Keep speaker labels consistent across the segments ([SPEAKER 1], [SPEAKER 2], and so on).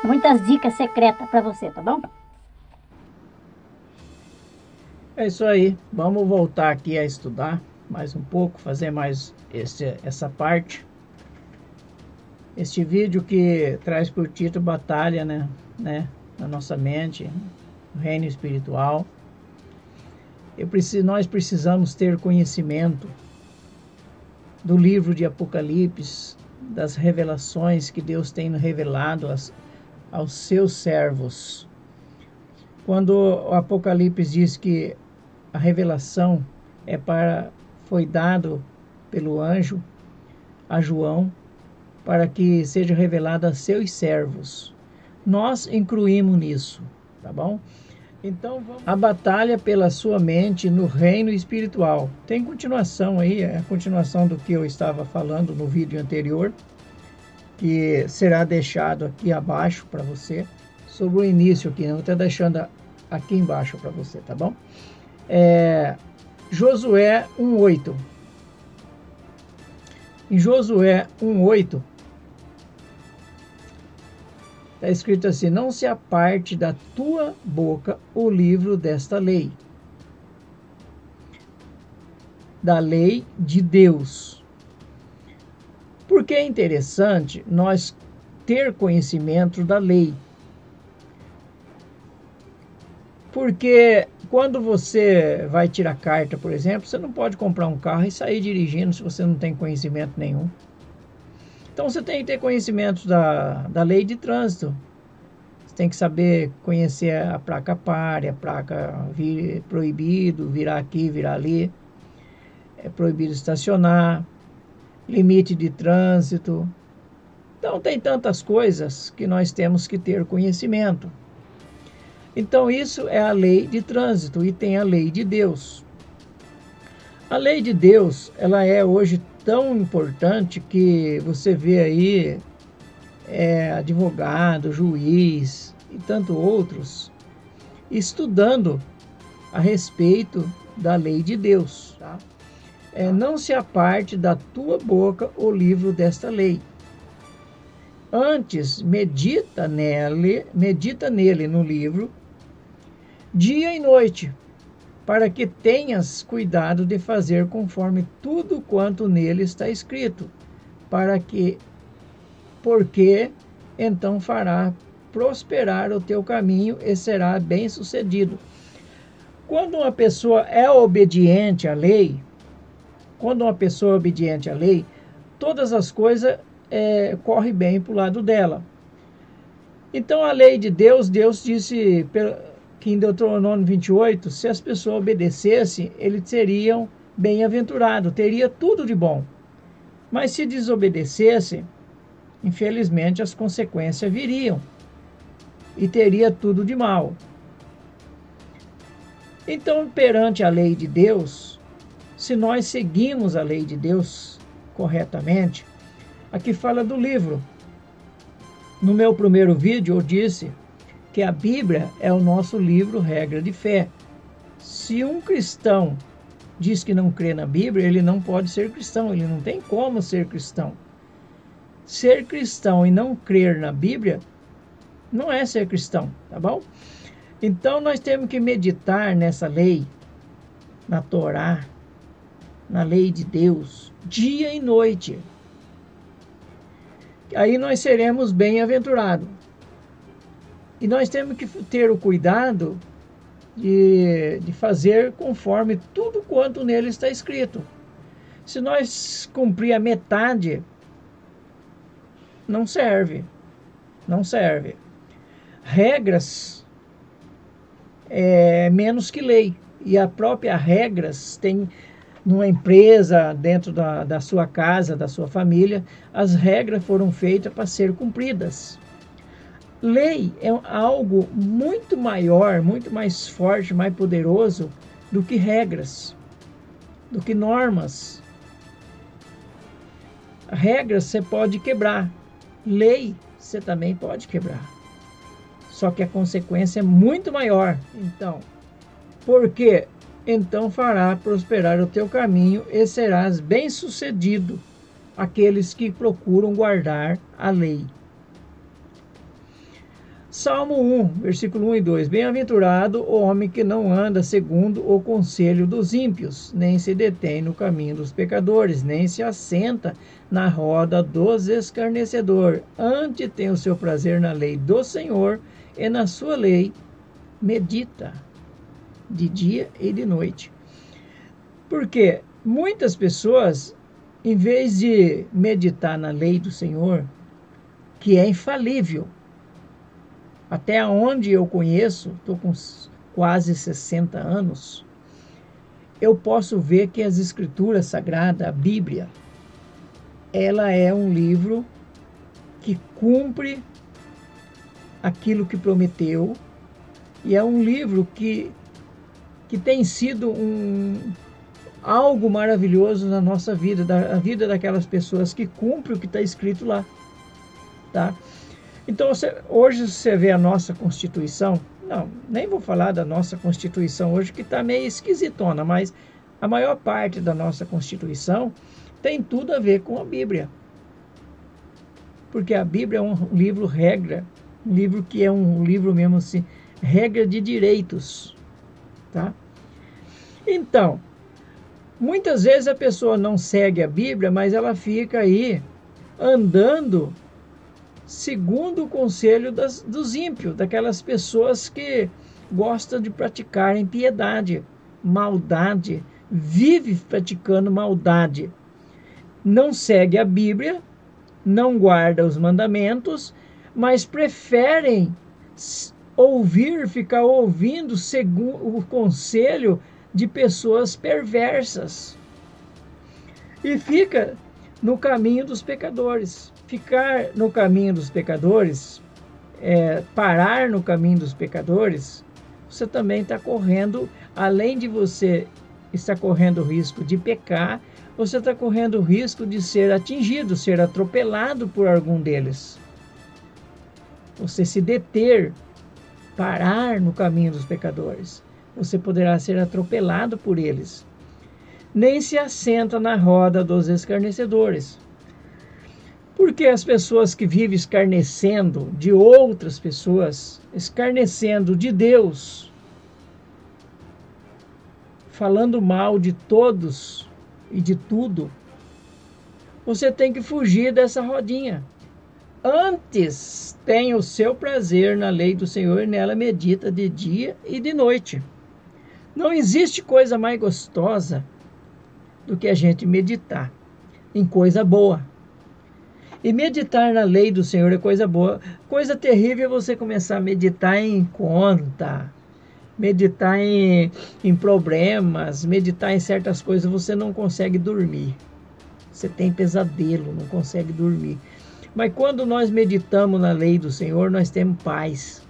[SPEAKER 1] muitas dicas secretas para você, tá bom?
[SPEAKER 2] É isso aí. Vamos voltar aqui a estudar mais um pouco, fazer mais essa parte. Este vídeo que traz por título Batalha, na nossa mente, no reino espiritual. Nós precisamos ter conhecimento do livro de Apocalipse, das revelações que Deus tem revelado aos seus servos. Quando o Apocalipse diz que a revelação foi dado pelo anjo a João para que seja revelado a seus servos. Nós incluímos nisso, tá bom? Então, a batalha pela sua mente no reino espiritual. Tem continuação aí, é a continuação do que eu estava falando no vídeo anterior, que será deixado aqui abaixo para você, sobre o início aqui, eu vou estar deixando aqui embaixo para você, tá bom? Josué 1:8. Em Josué 1:8, está escrito assim: não se aparte da tua boca o livro desta lei, da lei de Deus. Porque é interessante nós ter conhecimento da lei. Porque quando você vai tirar carta, por exemplo, você não pode comprar um carro e sair dirigindo se você não tem conhecimento nenhum. Então você tem que ter conhecimento da lei de trânsito. Você tem que saber conhecer a placa pare, a placa proibido, virar aqui, virar ali. É proibido estacionar, limite de trânsito. Então tem tantas coisas que nós temos que ter conhecimento. Então isso é a lei de trânsito e tem a lei de Deus. A lei de Deus, ela é hoje tão importante que você vê aí advogado, juiz e tanto outros estudando a respeito da lei de Deus. Tá? Não se aparte da tua boca o livro desta lei. Antes, medita nele no livro, dia e noite, para que tenhas cuidado de fazer conforme tudo quanto nele está escrito, porque então fará prosperar o teu caminho e será bem-sucedido. Quando uma pessoa é obediente à lei, todas as coisas correm bem para o lado dela. Então a lei de Deus disse que em Deuteronômio 28, se as pessoas obedecessem, eles seriam bem-aventurados, teria tudo de bom. Mas se desobedecessem, infelizmente as consequências viriam e teria tudo de mal. Então, perante a lei de Deus, se nós seguimos a lei de Deus corretamente, aqui fala do livro. No meu primeiro vídeo eu disse que a Bíblia é o nosso livro regra de fé. Se um cristão diz que não crê na Bíblia, ele não pode ser cristão, ele não tem como ser cristão. Ser cristão e não crer na Bíblia não é ser cristão, tá bom? Então nós temos que meditar nessa lei, na Torá, na lei de Deus, dia e noite. Aí nós seremos bem-aventurados. E nós temos que ter o cuidado de fazer conforme tudo quanto nele está escrito. Se nós cumprir a metade, não serve. Não serve. Regras é menos que lei. E a própria regras tem numa empresa, dentro da sua casa, da sua família, as regras foram feitas para ser cumpridas. Lei é algo muito maior, muito mais forte, mais poderoso do que regras, do que normas. Regras você pode quebrar, lei você também pode quebrar. Só que a consequência é muito maior. Então, por quê? Então fará prosperar o teu caminho e serás bem-sucedido, aqueles que procuram guardar a lei. Salmo 1, versículo 1 e 2. Bem-aventurado o homem que não anda segundo o conselho dos ímpios, nem se detém no caminho dos pecadores, nem se assenta na roda dos escarnecedores. Antes tem o seu prazer na lei do Senhor, e na sua lei medita de dia e de noite. Porque muitas pessoas, em vez de meditar na lei do Senhor, que é infalível, até onde eu conheço, estou com quase 60 anos, eu posso ver que as Escrituras Sagradas, a Bíblia, ela é um livro que cumpre aquilo que prometeu, e é um livro que tem sido algo maravilhoso na nossa vida, a vida daquelas pessoas que cumprem o que está escrito lá, tá? Então, hoje você vê a nossa Constituição, não, nem vou falar da nossa Constituição hoje, que está meio esquisitona, mas a maior parte da nossa Constituição tem tudo a ver com a Bíblia. Porque a Bíblia é um livro regra, um livro que é um livro mesmo assim, regra de direitos, tá? Então, muitas vezes a pessoa não segue a Bíblia, mas ela fica aí andando segundo o conselho dos ímpios, daquelas pessoas que gostam de praticar impiedade, maldade, vive praticando maldade. Não segue a Bíblia, não guarda os mandamentos, mas preferem ficar ouvindo segundo o conselho de pessoas perversas. E fica no caminho dos pecadores. Ficar no caminho dos pecadores, parar no caminho dos pecadores, você também está correndo, além de você estar correndo o risco de pecar, você está correndo o risco de ser atingido, ser atropelado por algum deles. Você se deter, parar no caminho dos pecadores, você poderá ser atropelado por eles. Nem se assenta na roda dos escarnecedores. Porque as pessoas que vivem escarnecendo de outras pessoas, escarnecendo de Deus, falando mal de todos e de tudo, você tem que fugir dessa rodinha. Antes tem o seu prazer na lei do Senhor e nela medita de dia e de noite. Não existe coisa mais gostosa do que a gente meditar em coisa boa. E meditar na lei do Senhor é coisa boa. Coisa terrível é você começar a meditar em conta, meditar em problemas, meditar em certas coisas, você não consegue dormir. Você tem pesadelo, não consegue dormir. Mas quando nós meditamos na lei do Senhor, nós temos paz.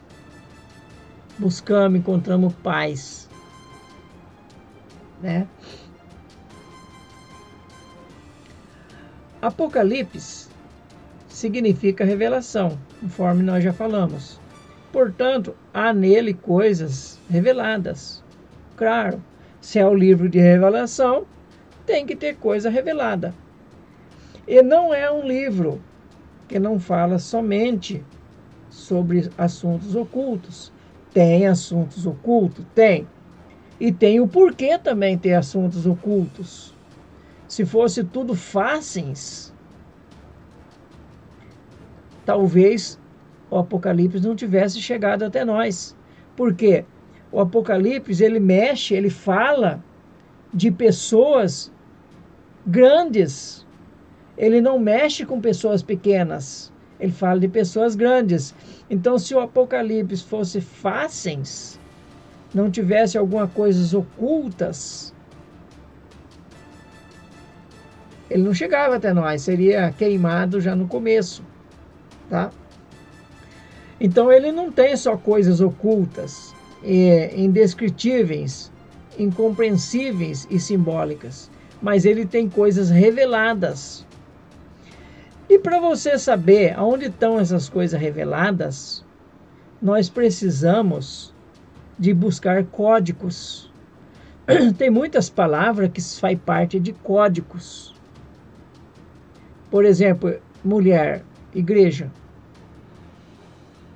[SPEAKER 2] Buscamos, encontramos paz, né? Apocalipse significa revelação, conforme nós já falamos. Portanto, há nele coisas reveladas. Claro, se é o livro de revelação, tem que ter coisa revelada. E não é um livro que não fala somente sobre assuntos ocultos. Tem assuntos ocultos? Tem. E tem o porquê também ter assuntos ocultos. Se fosse tudo fáceis, talvez o Apocalipse não tivesse chegado até nós. Por quê? O Apocalipse, ele fala de pessoas grandes. Ele não mexe com pessoas pequenas. Ele fala de pessoas grandes. Então, se o Apocalipse fosse fáceis, não tivesse algumas coisas ocultas, ele não chegava até nós, seria queimado já no começo, tá? Então ele não tem só coisas ocultas, indescritíveis, incompreensíveis e simbólicas, mas ele tem coisas reveladas. E para você saber aonde estão essas coisas reveladas, nós precisamos de buscar códigos. Tem muitas palavras que fazem parte de códigos. Por exemplo, mulher, igreja.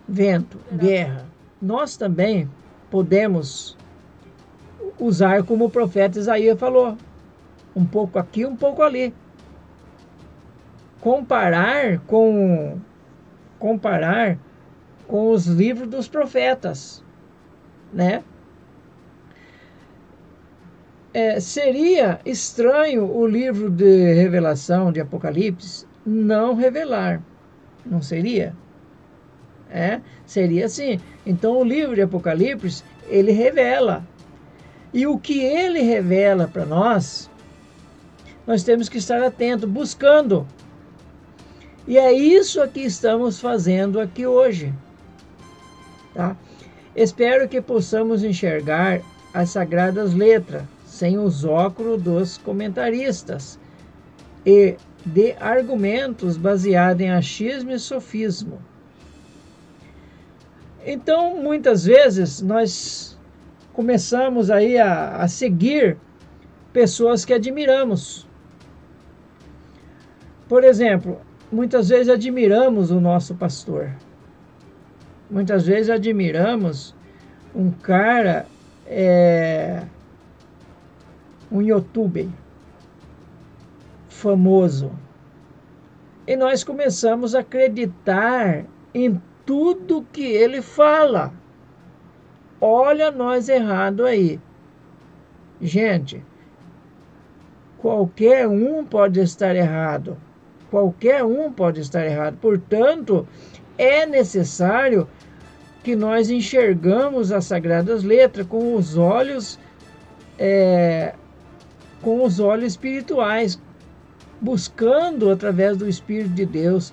[SPEAKER 2] vento, guerra. Nós também podemos usar como o profeta Isaías falou, um pouco aqui, um pouco ali. Comparar com os livros dos profetas, né? Seria estranho o livro de Revelação, de Apocalipse, não revelar, não seria? Seria assim. Então o livro de Apocalipse, ele revela. E o que ele revela para nós temos que estar atentos, buscando. E é isso que estamos fazendo aqui hoje. Tá? Espero que possamos enxergar as sagradas letras sem os óculos dos comentaristas e de argumentos baseados em achismo e sofismo. Então, muitas vezes, nós começamos aí a seguir pessoas que admiramos. Por exemplo, muitas vezes admiramos o nosso pastor. Muitas vezes admiramos um cara, um youtuber famoso. E nós começamos a acreditar em tudo que ele fala. Olha nós errado aí. Gente, qualquer um pode estar errado. Qualquer um pode estar errado. Portanto, é necessário que nós enxergamos as sagradas letras com os olhos espirituais, buscando através do Espírito de Deus,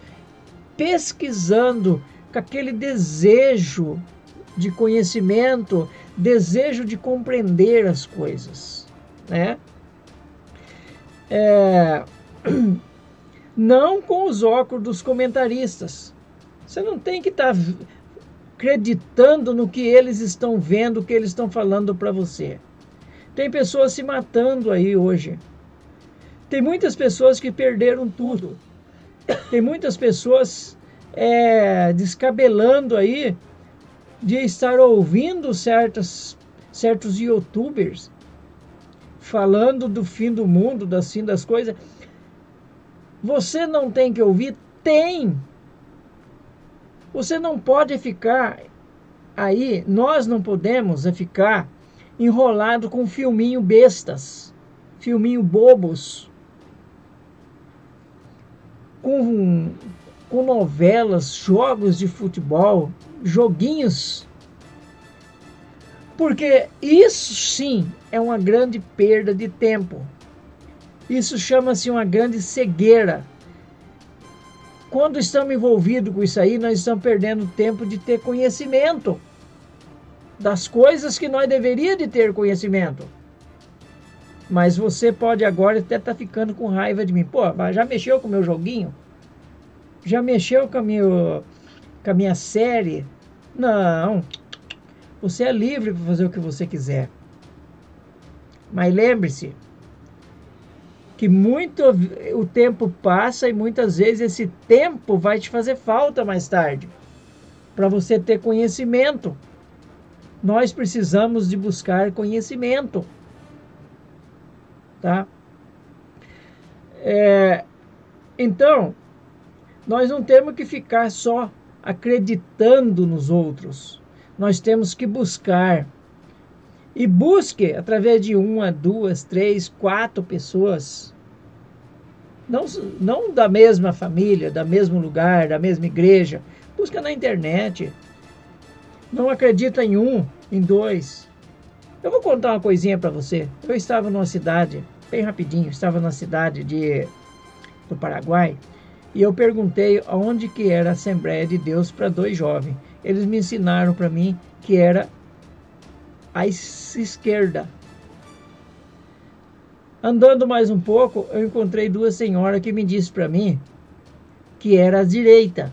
[SPEAKER 2] pesquisando com aquele desejo de conhecimento, desejo de compreender as coisas, né? Não com os óculos dos comentaristas. Você não tem que estar acreditando no que eles estão vendo, o que eles estão falando para você. Tem pessoas se matando aí hoje. Tem muitas pessoas que perderam tudo. Tem muitas pessoas descabelando aí de estar ouvindo certos youtubers falando do fim do mundo, das fim das coisas. Você não tem que ouvir? Tem! Você não pode ficar aí, nós não podemos ficar enrolado com filminho bestas, filminho bobos, com novelas, jogos de futebol, joguinhos. Porque isso sim é uma grande perda de tempo. Isso chama-se uma grande cegueira. Quando estamos envolvidos com isso aí, nós estamos perdendo tempo de ter conhecimento das coisas que nós deveríamos de ter conhecimento. Mas você pode agora até estar ficando com raiva de mim. Pô, já mexeu com o meu joguinho? Já mexeu com a minha série? Não. Você é livre para fazer o que você quiser. Mas lembre-se que o tempo passa e muitas vezes esse tempo vai te fazer falta mais tarde, para você ter conhecimento. Nós precisamos de buscar conhecimento, tá? Então, nós não temos que ficar só acreditando nos outros. Nós temos que buscar. E busque através de 1, 2, 3, 4 pessoas. Não da mesma família, do mesmo lugar, da mesma igreja. Busca na internet. Não acredita em 1, em 2. Eu vou contar uma coisinha para você. Eu estava numa cidade, bem rapidinho, estava na cidade do Paraguai, e eu perguntei aonde que era a Assembleia de Deus para 2 jovens. Eles me ensinaram para mim que era à esquerda. Andando mais um pouco, eu encontrei 2 senhoras que me disseram para mim que era à direita.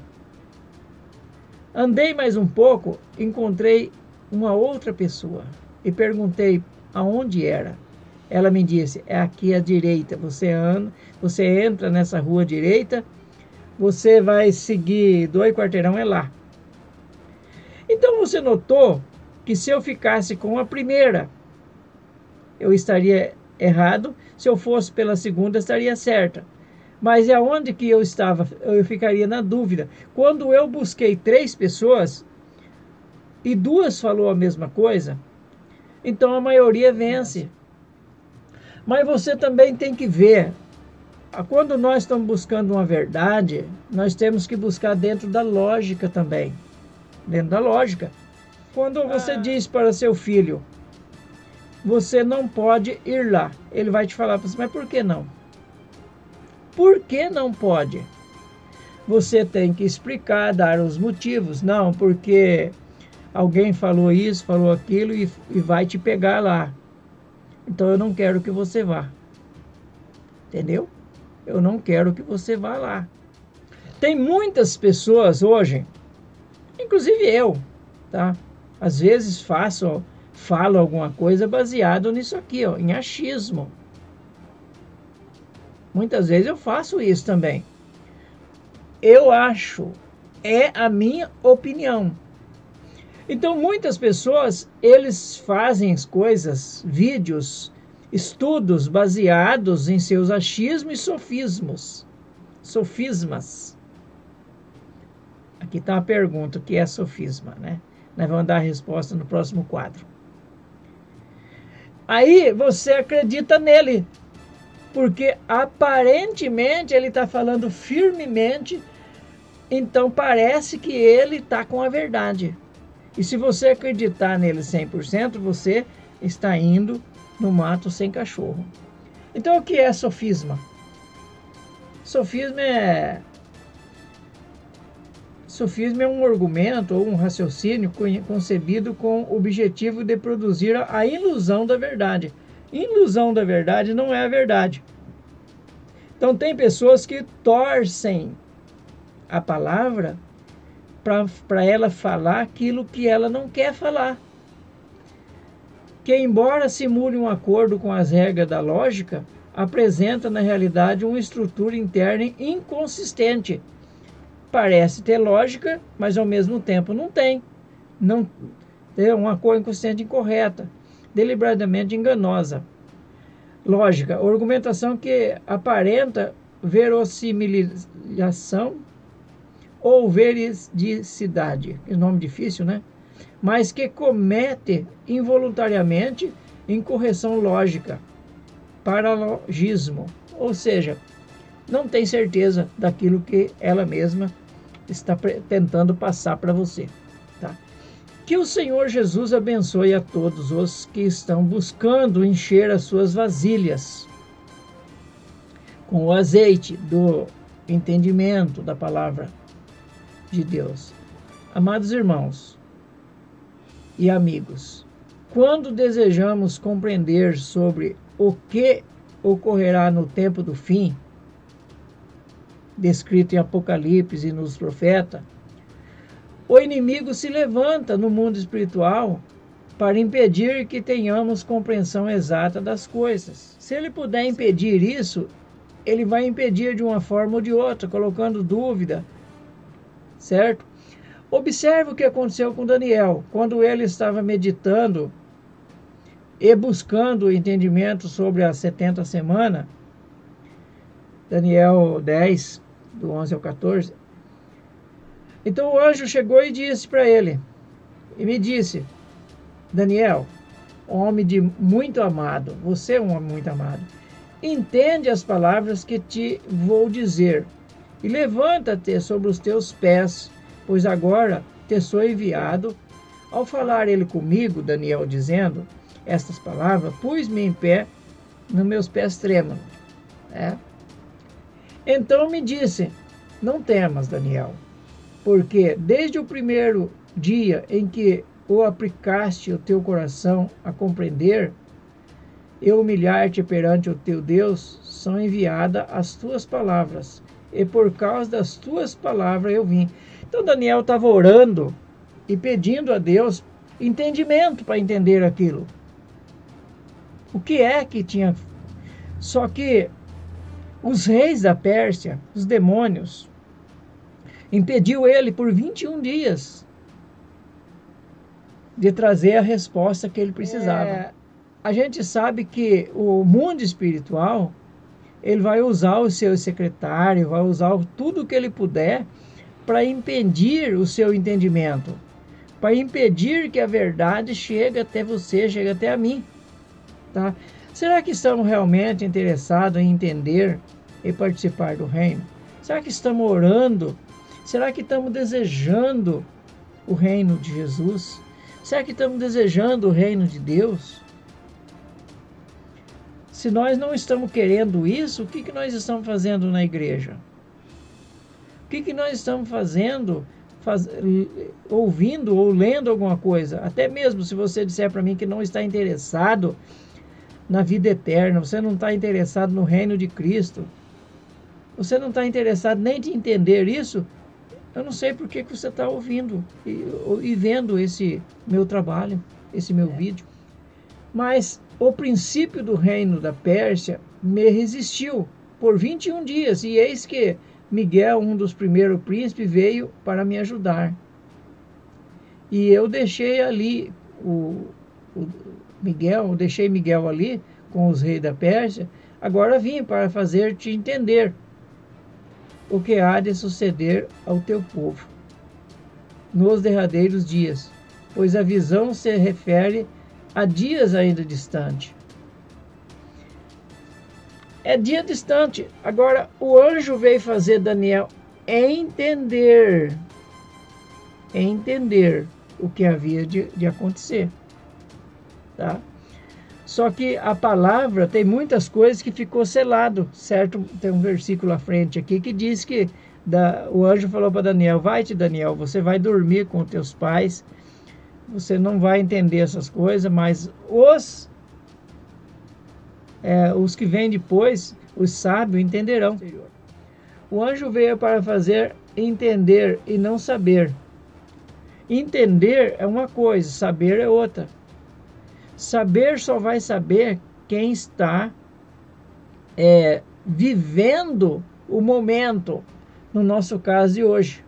[SPEAKER 2] Andei mais um pouco, encontrei uma outra pessoa e perguntei aonde era. Ela me disse, é aqui à direita. Você entra nessa rua direita, você vai seguir 2 quarteirão, é lá. Então você notou que se eu ficasse com a primeira, eu estaria errado, se eu fosse pela segunda, estaria certa. Mas é onde que eu estava, eu ficaria na dúvida. Quando eu busquei 3 pessoas e 2 falou a mesma coisa, então a maioria vence. Mas você também tem que ver, quando nós estamos buscando uma verdade, nós temos que buscar dentro da lógica também. Dentro da lógica. Quando você diz para seu filho, você não pode ir lá, ele vai te falar, mas por que não? Por que não pode? Você tem que explicar, dar os motivos. Não, porque alguém falou isso, falou aquilo e vai te pegar lá. Então eu não quero que você vá. Entendeu? Eu não quero que você vá lá. Tem muitas pessoas hoje, inclusive eu, tá? Às vezes falo alguma coisa baseado nisso aqui, ó, em achismo. Muitas vezes eu faço isso também. Eu acho, é a minha opinião. Então muitas pessoas, eles fazem coisas, vídeos, estudos baseados em seus achismos e sofismas. Aqui está uma pergunta, o que é sofisma, né? Nós vamos dar a resposta no próximo quadro. Aí você acredita nele, porque aparentemente ele está falando firmemente, então parece que ele está com a verdade. E se você acreditar nele 100%, você está indo no mato sem cachorro. Então o que é sofisma? Sofisma é um argumento ou um raciocínio concebido com o objetivo de produzir a ilusão da verdade. Ilusão da verdade não é a verdade. Então tem pessoas que torcem a palavra para ela falar aquilo que ela não quer falar. Que embora simule um acordo com as regras da lógica, apresenta na realidade uma estrutura interna inconsistente. Parece ter lógica, mas ao mesmo tempo não tem. Não é uma coisa inconsistente incorreta, deliberadamente enganosa. Lógica, argumentação que aparenta verossimilhação ou veridicidade, que nome difícil, né? Mas que comete involuntariamente incorreção lógica, paralogismo, ou seja, não tem certeza daquilo que ela mesma está tentando passar para você, tá? Que o Senhor Jesus abençoe a todos os que estão buscando encher as suas vasilhas com o azeite do entendimento da palavra de Deus. Amados irmãos e amigos, quando desejamos compreender sobre o que ocorrerá no tempo do fim, descrito em Apocalipse e nos profetas, o inimigo se levanta no mundo espiritual para impedir que tenhamos compreensão exata das coisas. Se ele puder impedir isso, ele vai impedir de uma forma ou de outra, colocando dúvida, certo? Observe o que aconteceu com Daniel, quando ele estava meditando e buscando o entendimento sobre as 70 semanas, Daniel 10, do 11 ao 14. Então o anjo chegou e disse para ele, e me disse, Daniel, homem de muito amado, você é um homem muito amado, entende as palavras que te vou dizer, e levanta-te sobre os teus pés, pois agora te sou enviado. Ao falar ele comigo, Daniel, dizendo estas palavras, pus-me em pé, nos meus pés trêmulos. Então me disse, não temas, Daniel, porque desde o primeiro dia em que o aplicaste o teu coração a compreender e humilhar-te perante o teu Deus, são enviadas as tuas palavras, e por causa das tuas palavras eu vim. Então Daniel estava orando e pedindo a Deus entendimento para entender aquilo. O que é que tinha... Só que os reis da Pérsia, os demônios, impediu ele por 21 dias de trazer a resposta que ele precisava. A gente sabe que o mundo espiritual, ele vai usar o seu secretário, vai usar tudo que ele puder para impedir o seu entendimento, para impedir que a verdade chegue até você, chegue até a mim. Tá? Será que estamos realmente interessados em entender e participar do reino? Será que estamos orando? Será que estamos desejando o reino de Jesus? Será que estamos desejando o reino de Deus? Se nós não estamos querendo isso, o que nós estamos fazendo na igreja? O que nós estamos fazendo, ouvindo ou lendo alguma coisa? Até mesmo se você disser para mim que não está interessado na vida eterna, você não está interessado no reino de Cristo, você não está interessado nem de entender isso, eu não sei por que você está ouvindo e vendo esse meu trabalho, esse meu vídeo. Mas o princípio do reino da Pérsia me resistiu por 21 dias, e eis que Miguel, um dos primeiros príncipes, veio para me ajudar. E eu deixei ali deixei Miguel ali com os reis da Pérsia. Agora vim para fazer-te entender o que há de suceder ao teu povo nos derradeiros dias, pois a visão se refere a dias ainda distante. É dia distante. Agora o anjo veio fazer Daniel entender o que havia de acontecer. Tá? Só que a palavra tem muitas coisas que ficou selado, certo? Tem um versículo à frente aqui que diz que o anjo falou para Daniel: vai-te, Daniel, você vai dormir com teus pais, você não vai entender essas coisas, mas os que vêm depois, os sábios, entenderão. O anjo veio para fazer entender e não saber. Entender é uma coisa, saber é outra. Saber só vai saber quem está vivendo o momento, no nosso caso de hoje.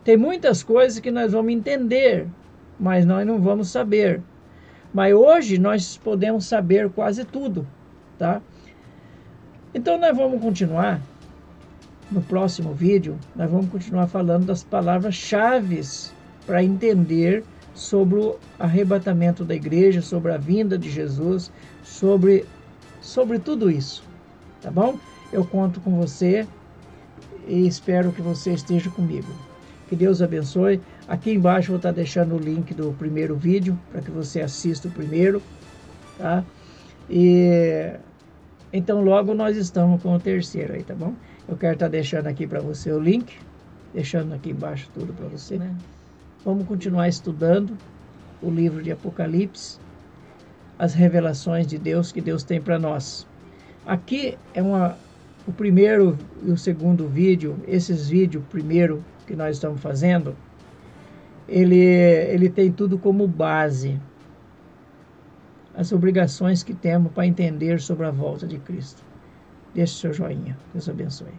[SPEAKER 2] Tem muitas coisas que nós vamos entender, mas nós não vamos saber. Mas hoje nós podemos saber quase tudo, tá? Então nós vamos continuar, no próximo vídeo, nós vamos continuar falando das palavras-chave para entender sobre o arrebatamento da igreja, sobre a vinda de Jesus, sobre tudo isso, tá bom? Eu conto com você e espero que você esteja comigo. Que Deus abençoe. Aqui embaixo eu vou estar deixando o link do primeiro vídeo, para que você assista o primeiro, tá? E então logo nós estamos com o terceiro aí, tá bom? Eu quero estar deixando aqui para você o link, deixando aqui embaixo tudo para você, né? Vamos continuar estudando o livro de Apocalipse, as revelações de Deus que Deus tem para nós. Aqui é o primeiro e o segundo vídeo, esses vídeos primeiro que nós estamos fazendo, ele tem tudo como base, as obrigações que temos para entender sobre a volta de Cristo. Deixe seu joinha. Deus abençoe.